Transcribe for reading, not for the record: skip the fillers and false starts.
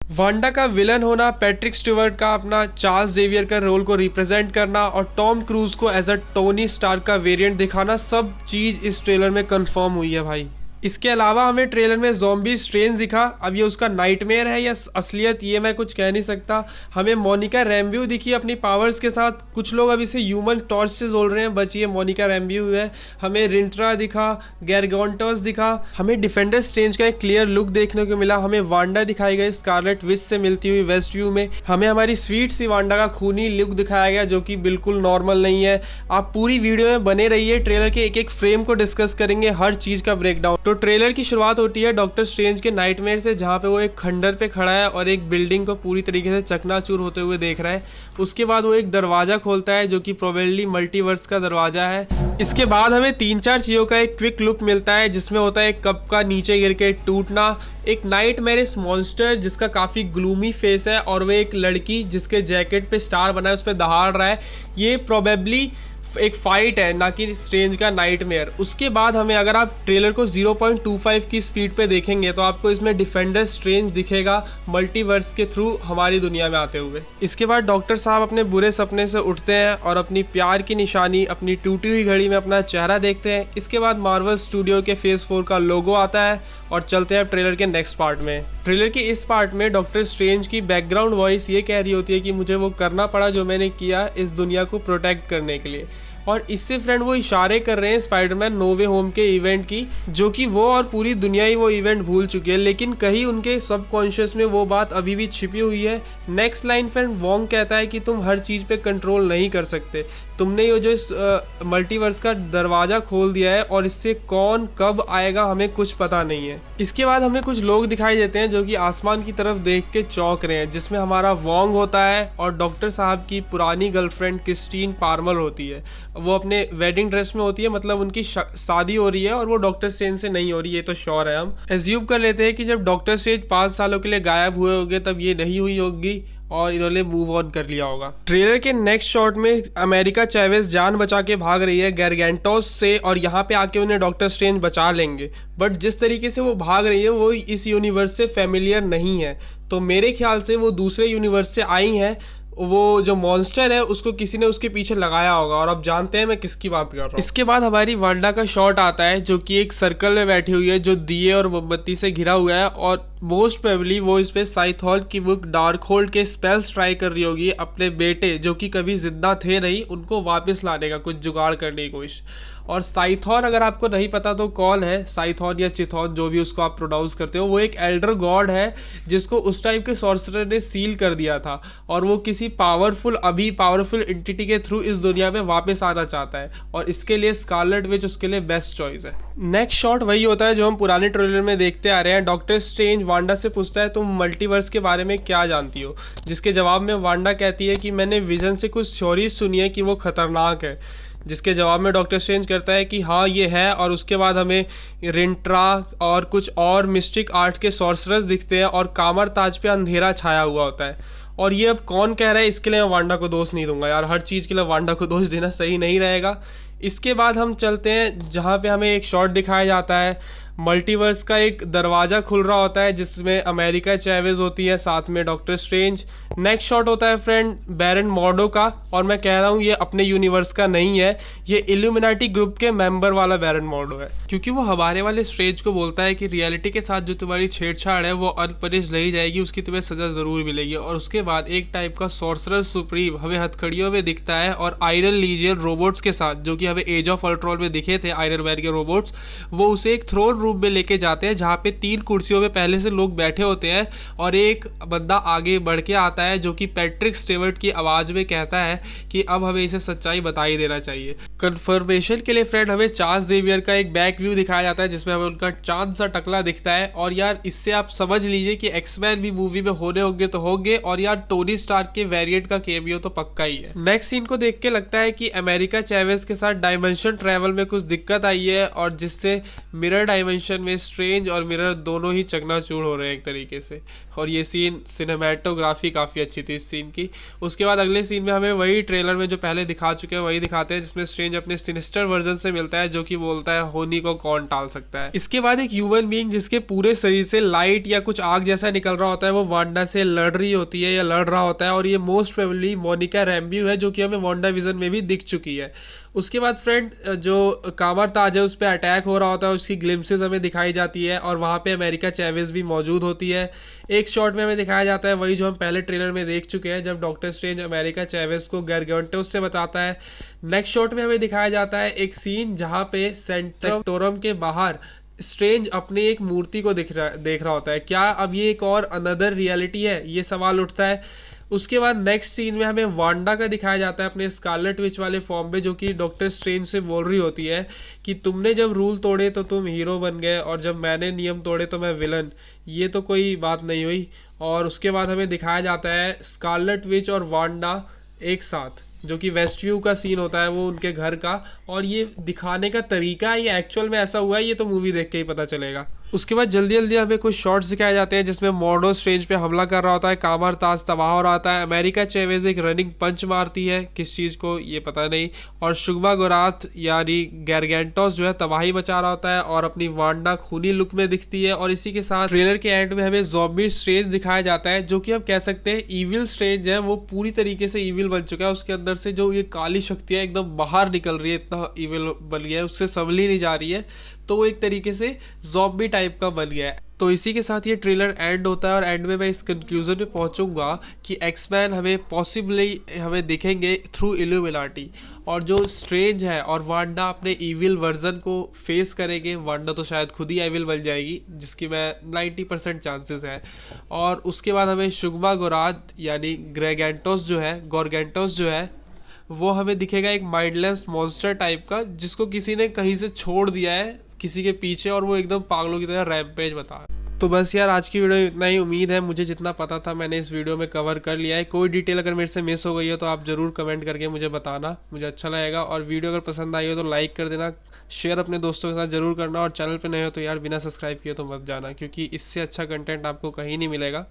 Wanda का villain होना, Patrick Stewart का अपना चार्ल्स जेवियर का रोल को रिप्रेजेंट करना और टॉम क्रूज को एज अ टोनी स्टार्क का वेरिएंट दिखाना, सब चीज़ इस ट्रेलर में कंफर्म हुई है भाई। इसके अलावा हमें ट्रेलर में ज़ॉम्बी स्ट्रेंज दिखा। अब ये उसका नाइटमेयर है या असलियत, ये मैं कुछ कह नहीं सकता। हमें मोनिका रैम्ब्यू दिखी अपनी पावर्स के साथ। कुछ लोग अब इसे ह्यूमन टॉर्च से जोड़ रहे हैं, बच ये मोनिका रैम्ब्यू है। हमें रिंट्रा दिखा, गैरगॉन्टस दिखा। हमें डिफेंडर स्ट्रेंज का एक क्लियर लुक देखने को मिला। हमें वांडा दिखाई गई स्कारलेट विच से मिलती हुई वेस्ट व्यू में। हमें हमारी स्वीट सी वांडा का खूनी लुक दिखाया गया जो कि बिल्कुल नॉर्मल नहीं है। आप पूरी वीडियो में बने रहिए, ट्रेलर के एक एक फ्रेम को डिस्कस करेंगे, हर चीज़ का ब्रेकडाउन। तो ट्रेलर की शुरुआत होती है डॉक्टर स्ट्रेंज के नाइटमेयर से, जहाँ पे वो एक खंडर पे खड़ा है और एक बिल्डिंग को पूरी तरीके से चकनाचूर होते हुए देख रहा है। उसके बाद वो एक दरवाज़ा खोलता है जो कि प्रोबेबली मल्टीवर्स का दरवाज़ा है। इसके बाद हमें 3-4 चीज़ों का एक क्विक लुक मिलता है, जिसमें होता है एक कप का नीचे गिर के टूटना, एक नाइटमेरिश मॉन्स्टर जिसका काफ़ी ग्लूमी फेस है, और वो एक लड़की जिसके जैकेट पे स्टार बना है उस पर दहाड़ रहा है। ये प्रोबेबली एक फाइट है, ना कि स्ट्रेंज का नाइटमेयर। उसके बाद हमें, अगर आप ट्रेलर को 0.25 की स्पीड पे देखेंगे तो आपको इसमें डिफेंडर स्ट्रेंज दिखेगा मल्टीवर्स के थ्रू हमारी दुनिया में आते हुए। इसके बाद डॉक्टर साहब अपने बुरे सपने से उठते हैं और अपनी प्यार की निशानी, अपनी टूटी हुई घड़ी में अपना चेहरा देखते हैं। इसके बाद मार्वल स्टूडियो के फेज 4 का लोगो आता है और चलते हैं ट्रेलर के नेक्स्ट पार्ट में। ट्रेलर के इस पार्ट में डॉक्टर स्ट्रेंज की बैकग्राउंड वॉइस ये कह रही होती है कि मुझे वो करना पड़ा जो मैंने किया इस दुनिया को प्रोटेक्ट करने के लिए। और इससे फ्रेंड वो इशारे कर रहे हैं स्पाइडरमैन नो वे होम के इवेंट की, जो कि वो और पूरी दुनिया ही वो इवेंट भूल चुकी है, लेकिन कहीं उनके सबकॉन्शियस में वो बात अभी भी छिपी हुई है। नेक्स्ट लाइन फ्रेंड वोंग कहता है कि तुम हर चीज़ पे कंट्रोल नहीं कर सकते, तुमने ये जो इस मल्टीवर्स का दरवाज़ा खोल दिया है और इससे कौन कब आएगा हमें कुछ पता नहीं है। इसके बाद हमें कुछ लोग दिखाई देते हैं जो कि आसमान की तरफ देख के चौंक रहे हैं, जिसमें हमारा वोंग होता है और डॉक्टर साहब की पुरानी गर्लफ्रेंड क्रिस्टीन पार्मर होती है। वो अपने वेडिंग ड्रेस में होती है, मतलब उनकी शादी हो रही है और वो डॉक्टर स्ट्रेंज से नहीं हो रही, ये तो श्योर है। हम एज्यूम कर लेते हैं कि जब डॉक्टर स्ट्रेंज 5 सालों के लिए गायब हुए होंगे तब ये नहीं हुई होगी और इन्होंने मूव ऑन कर लिया होगा। ट्रेलर के नेक्स्ट शॉट में अमेरिका चैवेज जान बचा के भाग रही है गैरगैंटोस से और यहाँ पे आके उन्हें डॉक्टर स्ट्रेंज बचा लेंगे, बट जिस तरीके से वो भाग रही है वो इस यूनिवर्स से फेमिलियर नहीं है। तो मेरे ख्याल से वो दूसरे यूनिवर्स से आई हैं। वो जो मॉन्स्टर है उसको किसी ने उसके पीछे लगाया होगा और अब जानते हैं मैं किसकी बात कर रहा हूँ। इसके बाद हमारी वांडा का शॉट आता है जो कि एक सर्कल में बैठी हुई है जो दिए और मोमबत्ती से घिरा हुआ है, और मोस्ट प्रोबेबली वो इस पे साइथॉन की बुक डार्कहोल्ड के स्पेल्स ट्राई कर रही होगी अपने बेटे जो कि कभी जिंदा थे नहीं, उनको वापस लाने का कुछ जुगाड़ करने की कोशिश। और साइथॉन अगर आपको नहीं पता तो कौन है, साइथॉन या चिथॉन जो भी उसको आप प्रोनाउंस करते हो, वो एक एल्डर गॉड है जिसको उस टाइप के सॉर्सरर ने सील कर दिया था और वो किसी पावरफुल एंटिटी के थ्रू इस दुनिया में वापस आना चाहता है, और इसके लिए स्कारलेट विच उसके लिए बेस्ट चॉइस है। नेक्स्ट शॉट वही होता है जो हम पुराने ट्रेलर में देखते आ रहे हैं। डॉक्टर स्ट्रेंज वांडा से पूछता है तुम मल्टीवर्स के बारे में क्या जानती हो, जिसके जवाब में वांडा कहती है कि मैंने विजन से कुछ थ्योरी सुनी है कि वो खतरनाक है, जिसके जवाब में डॉक्टर स्ट्रेंज कहता है कि हाँ ये है। और उसके बाद हमें रिंट्रा और कुछ और मिस्टिक आर्ट्स के सॉर्सरर्स दिखते हैं और कामर ताज पे अंधेरा छाया हुआ होता है। और ये अब कौन कह रहा है इसके लिए मैं वांडा को दोष नहीं दूंगा यार, हर चीज़ के लिए वांडा को दोष देना सही नहीं रहेगा। इसके बाद हम चलते हैं जहाँ पे हमें एक शॉट दिखाया जाता है मल्टीवर्स का, एक दरवाज़ा खुल रहा होता है जिसमें अमेरिका चैवेज होती है, साथ में डॉक्टर स्ट्रेंज। नेक्स्ट शॉट होता है फ्रेंड बैरन मॉर्डो का, और मैं कह रहा हूँ ये अपने यूनिवर्स का नहीं है, ये इल्यूमिनाटी ग्रुप के मेंबर वाला बैरन मॉर्डो है, क्योंकि वो हमारे वाले स्ट्रेंज को बोलता है कि रियलिटी के साथ जो तुम्हारी छेड़छाड़ है वो अनपनिश रही जाएगी, उसकी तुम्हें सज़ा ज़रूर मिलेगी। और उसके बाद एक टाइप का सॉर्सरर सुप्रीम हमें हथकड़ियों में दिखता है और आयरन लीजियन रोबोट्स के साथ, जो कि हमें एज ऑफ अल्ट्रॉन में दिखे थे आयरन मैन के रोबोट्स, वो उसे एक थ्रोन रूम में लेके जाते हैं जहाँ पे 3 कुर्सियों में पहले से लोग बैठे होते हैं और एक बंदा आगे बढ़ के आता है जो कि पैट्रिक स्टीवर्ट की आवाज़ में कहता है कि अब हमें इसे सच्चाई बता ही देना चाहिए। कंफर्मेशन के लिए फ्रेंड हमें चार्ल्स जेवियर का एक बैक व्यू दिखाया जाता है जिसमें हमें उनका चांद सा टकला दिखता है, और यार इससे आप समझ लीजिए कि एक्समैन भी मूवी में होने होंगे तो होंगे, और यार टोनी स्टार्क के वेरिएंट का केमियो तो पक्का ही है। नेक्स्ट सीन को देख के लगता है कि अमेरिका चैवेज के साथ डायमेंशन ट्रैवल में कुछ दिक्कत आई है और जिससे मिरर डायमेंशन डायमेंशन में स्ट्रेंज और मिरर दोनों ही चकनाचूर हो रहे हैं एक तरीके से। और ये सीन सिनेमेटोग्राफी काफ़ी अच्छी थी इस सीन की। उसके बाद अगले सीन में हमें वही ट्रेलर में जो पहले दिखा चुके हैं वही दिखाते हैं, जिसमें स्ट्रेंज अपने सिनिस्टर वर्जन से मिलता है जो कि बोलता है होनी को कौन टाल सकता है। इसके बाद एक ह्यूमन बीइंग जिसके पूरे शरीर से लाइट या कुछ आग जैसा निकल रहा होता है वो वांडा से लड़ रही होती है या लड़ रहा होता है, और ये मोस्ट प्रोबेबली मोनिका रैम्ब्यू है जो कि हमें वांडा विजन में भी दिख चुकी है। उसके बाद फ्रेंड जो कामर ताज है उस पर अटैक हो रहा होता है, उसकी ग्लिम्सेस हमें दिखाई जाती है और वहाँ पे अमेरिका चैवेज भी मौजूद होती है। एक शॉट में हमें दिखाया जाता है वही जो हम पहले ट्रेलर में देख चुके हैं, जब डॉक्टर स्ट्रेंज अमेरिका चैवेज को गारगेंटोस से बताता है। नेक्स्ट शॉट में हमें दिखाया जाता है एक सीन जहाँ पे सेंटोरम के बाहर स्ट्रेंज अपने एक मूर्ति को देख रहा होता है। क्या अब ये एक और अनदर रियलिटी है, ये सवाल उठता है। उसके बाद नेक्स्ट सीन में हमें वांडा का दिखाया जाता है अपने स्कारलेट विच वाले फॉर्म में, जो कि डॉक्टर स्ट्रेंज से बोल रही होती है कि तुमने जब रूल तोड़े तो तुम हीरो बन गए और जब मैंने नियम तोड़े तो मैं विलन, ये तो कोई बात नहीं हुई। और उसके बाद हमें दिखाया जाता है स्कारलेट विच और वांडा एक साथ, जो कि वेस्टव्यू का सीन होता है वो उनके घर का, और ये दिखाने का तरीका ये एक्चुअल में ऐसा हुआ है ये तो मूवी देख के ही पता चलेगा। उसके बाद जल्दी जल्दी हमें कुछ शॉट्स दिखाए जाते हैं जिसमें मॉर्डो स्ट्रेंज पे हमला कर रहा होता है, कामर ताज तबाह हो रहा होता है, अमेरिका चेवेज एक रनिंग पंच मारती है, किस चीज़ को ये पता नहीं, और शुगवा गोराथ यानी गारगेंटोस जो है तबाही मचा रहा होता है और अपनी वांडा खूनी लुक में दिखती है। और इसी के साथ ट्रेलर के एंड में हमें ज़ॉम्बी स्ट्रेंज दिखाया जाता है जो कि हम कह सकते हैं ईविल स्ट्रेंज है, वो पूरी तरीके से ईविल बन चुका है। उसके अंदर से जो ये काली शक्तियाँ एकदम बाहर निकल रही है, इतना ईविल बन गया है, उससे संभली नहीं जा रही है, तो वो एक तरीके से ज़ॉम्बी टाइप का बन गया है। तो इसी के साथ ये ट्रेलर एंड होता है और एंड में मैं इस कंक्लूजन पे पहुंचूंगा कि एक्समैन हमें पॉसिबली हमें दिखेंगे थ्रू इल्यूमिनाटी, और जो स्ट्रेंज है और वांडा अपने ईविल वर्जन को फेस करेंगे। वांडा तो शायद खुद ही ईविल बन जाएगी, जिसकी मैं 90% चांसेस है। और उसके बाद हमें शुगमा गोराथ यानी गॉरगेंटोस जो है वो हमें दिखेगा एक माइंडलेस मॉन्स्टर टाइप का, जिसको किसी ने कहीं से छोड़ दिया है किसी के पीछे, और वो एकदम पागलों की तरह रैम्पेज बता रहा है। तो बस यार आज की वीडियो इतना ही। उम्मीद है मुझे जितना पता था मैंने इस वीडियो में कवर कर लिया है। कोई डिटेल अगर मेरे से मिस हो गई हो तो आप ज़रूर कमेंट करके मुझे बताना, मुझे अच्छा लगेगा। और वीडियो अगर पसंद आई हो तो लाइक कर देना, शेयर अपने दोस्तों के साथ ज़रूर करना, और चैनल पर नए हो तो यार बिना सब्सक्राइब किए तो मत जाना, क्योंकि इससे अच्छा कंटेंट आपको कहीं नहीं मिलेगा।